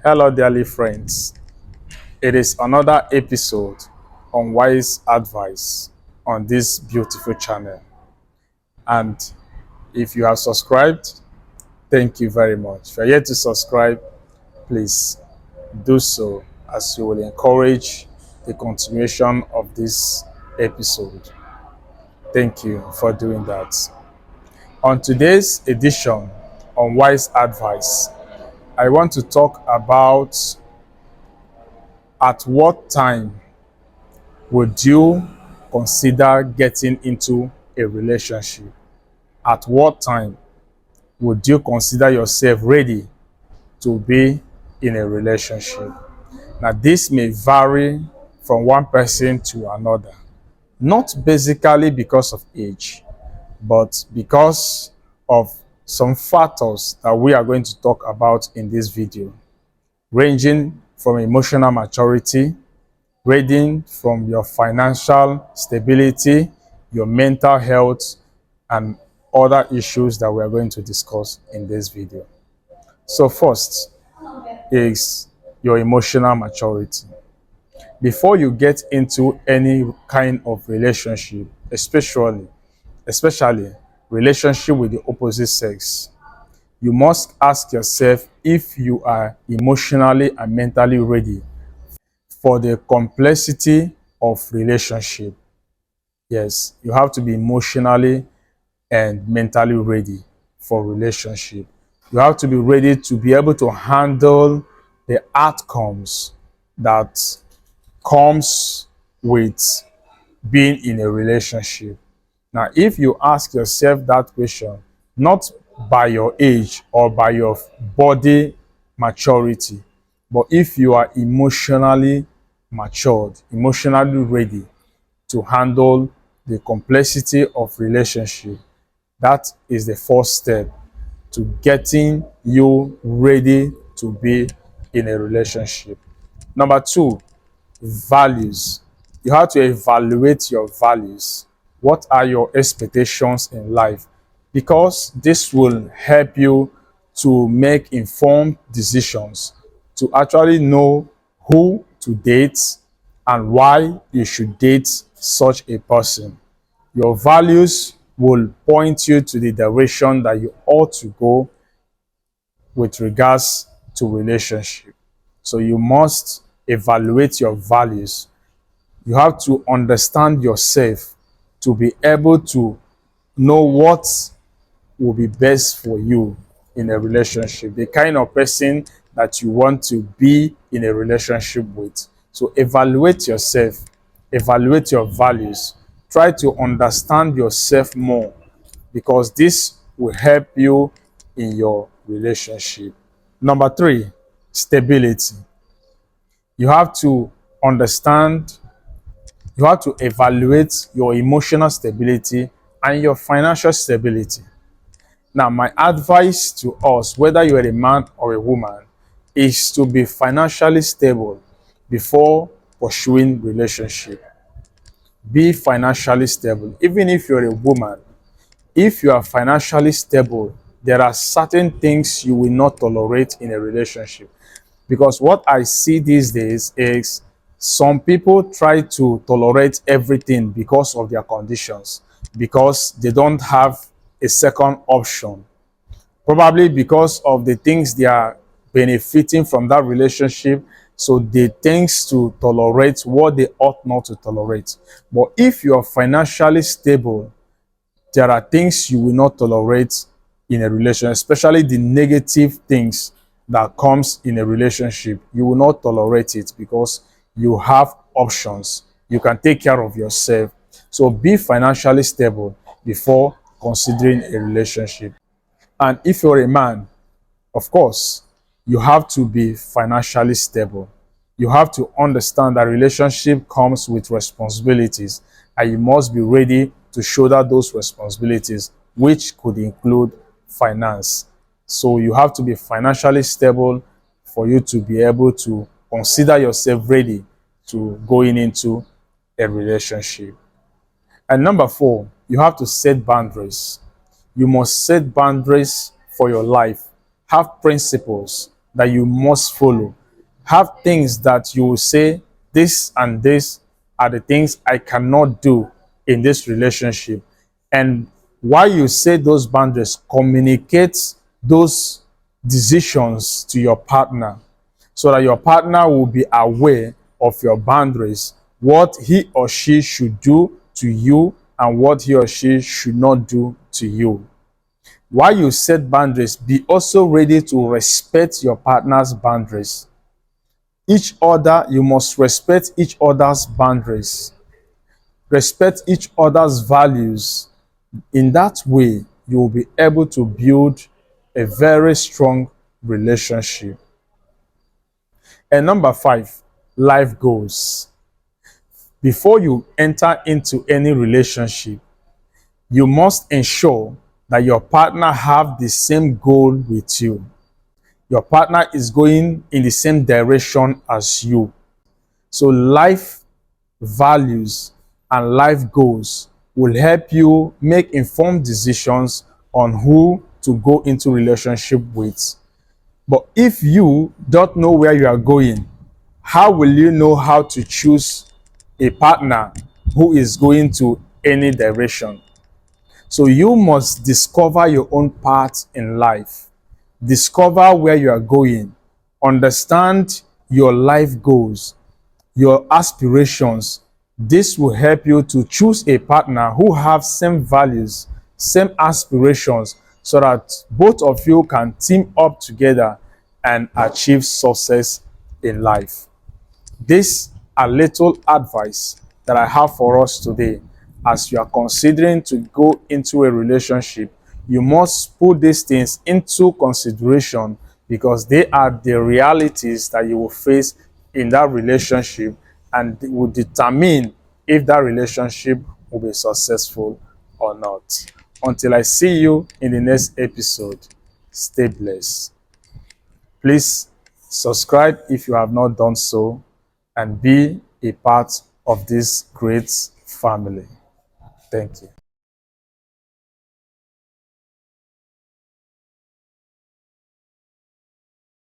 Hello, dearly friends. It is another episode on wise advice on this beautiful channel. And if you have subscribed, thank you very much. If you're yet to subscribe, please do so as you will encourage the continuation of this episode. Thank you for doing that. On today's edition on wise advice, I want to talk about at what time would you consider getting into a relationship? At what time would you consider yourself ready to be in a relationship? Now, this may vary from one person to another, not basically because of age, but because of some factors that we are going to talk about in this video, ranging from emotional maturity, ranging from your financial stability, your mental health, and other issues that we are going to discuss in this video. So first is your emotional maturity. Before you get into any kind of relationship, especially relationship with the opposite sex, you must ask yourself if you are emotionally and mentally ready for the complexity of relationship. Yes, you have to be emotionally and mentally ready for relationship. You have to be ready to be able to handle the outcomes that comes with being in a relationship. Now, if you ask yourself that question, not by your age or by your body maturity, but if you are emotionally matured, emotionally ready to handle the complexity of relationship, that is the first step to getting you ready to be in a relationship. Number two, values. You have to evaluate your values. What are your expectations in life? Because this will help you to make informed decisions, to actually know who to date and why you should date such a person. Your values will point you to the direction that you ought to go with regards to relationship. So you must evaluate your values. You have to understand yourself to be able to know what will be best for you in a relationship, the kind of person that you want to be in a relationship with. So evaluate yourself, evaluate your values, try to understand yourself more, because this will help you in your relationship. Number three, stability. You have to understand, you have to evaluate your emotional stability and your financial stability. Now, my advice to us, whether you're a man or a woman, is to be financially stable before pursuing relationship. Be financially stable. Even if you're a woman, if you are financially stable, there are certain things you will not tolerate in a relationship. Because what I see these days is some people try to tolerate everything because of their conditions, because they don't have a second option, probably because of the things they are benefiting from that relationship. So they tend to tolerate what they ought not to tolerate. But if you are financially stable, there are things you will not tolerate in a relationship, especially the negative things that comes in a relationship. You will not tolerate it because you have options. You can take care of yourself. So be financially stable before considering a relationship. And if you're a man, of course, you have to be financially stable. You have to understand that relationship comes with responsibilities, and you must be ready to shoulder those responsibilities, which could include finance. So you have to be financially stable for you to be able to consider yourself ready to going into a relationship. And number four, you have to set boundaries. You must set boundaries for your life. Have principles. that you must follow. Have things that you will say, this and this are the things I cannot do in this relationship. And while you say those boundaries, communicate those decisions to your partner so that your partner will be aware of your boundaries, what he or she should do to you and what he or she should not do to you. While you set boundaries, be also ready to respect your partner's boundaries. You must respect each other's boundaries, respect each other's values. In that way, you will be able to build a very strong relationship. And number 5, life goals. Before you enter into any relationship, you must ensure that your partner have the same goal with you. Your partner is going in the same direction as you. So life values and life goals will help you make informed decisions on who to go into relationship with. But if you don't know where you are going, how will you know how to choose a partner who is going to any direction? So you must discover your own path in life. Discover where you are going. Understand your life goals, your aspirations. This will help you to choose a partner who have same values, same aspirations, so that both of you can team up together and achieve success in life. This are little advice that I have for us today. As you are considering to go into a relationship, you must put these things into consideration because they are the realities that you will face in that relationship and will determine if that relationship will be successful or not. Until I see you in the next episode, stay blessed. Please subscribe if you have not done so and be a part of this great family. Thank you.